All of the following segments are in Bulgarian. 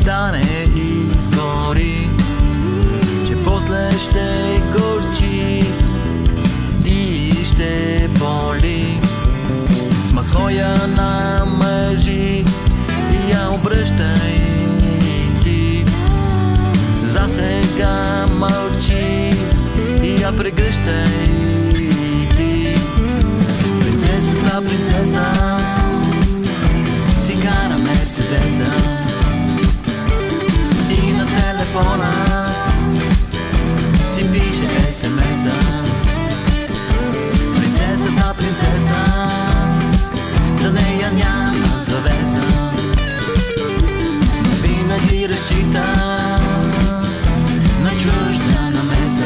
стане и изгори, че после ще горчи и ще боли. С масхоя на мъжи и я обръщай ти. За сега мълчи и я прегръщай ти. Принцесата, принцеса, си кара Мерцедеса и на телефона си пише СМС-а. Принцесата, принцеса, за нея няма завеса, но винаги разчита на чужда намеса.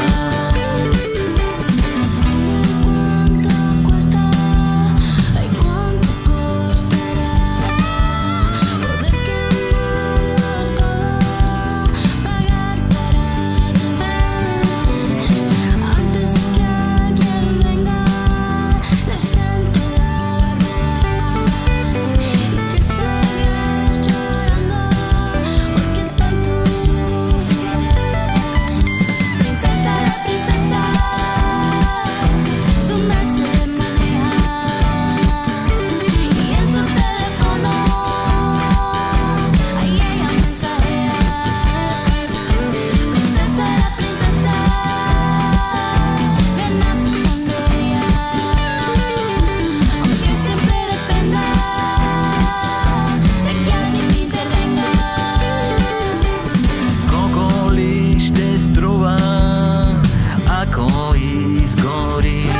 Ако изгори,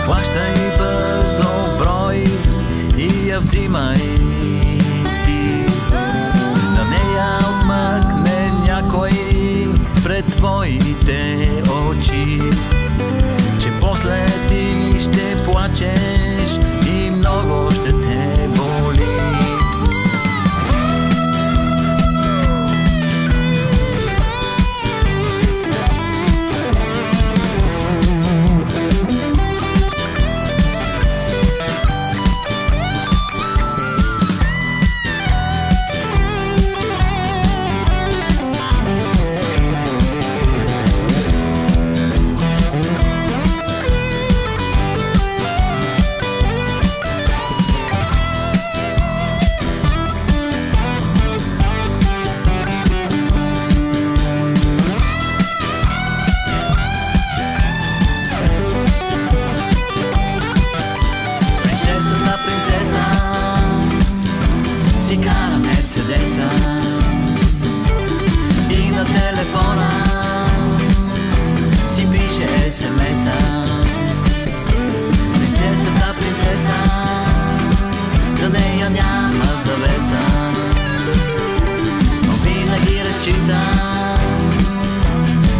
плащай бързо брой и я взимай ти. На нея отмъкне някой пред твоите очи, че после ти ще плачеш и много ще те боли. Си кара Мерцедеса и на телефона си пише СМС-а. Принцесата, принцеса, за нея няма завеса, но винаги разчита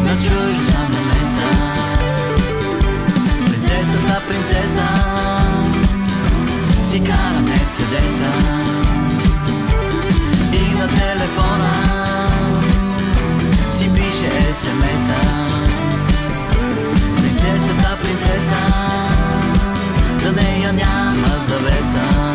на чужда намеса. Принцесата, принцеса, си кара Мерцедеса и на телефона си пише СМС-а. Принцесата, принцеса, за нея няма завеса,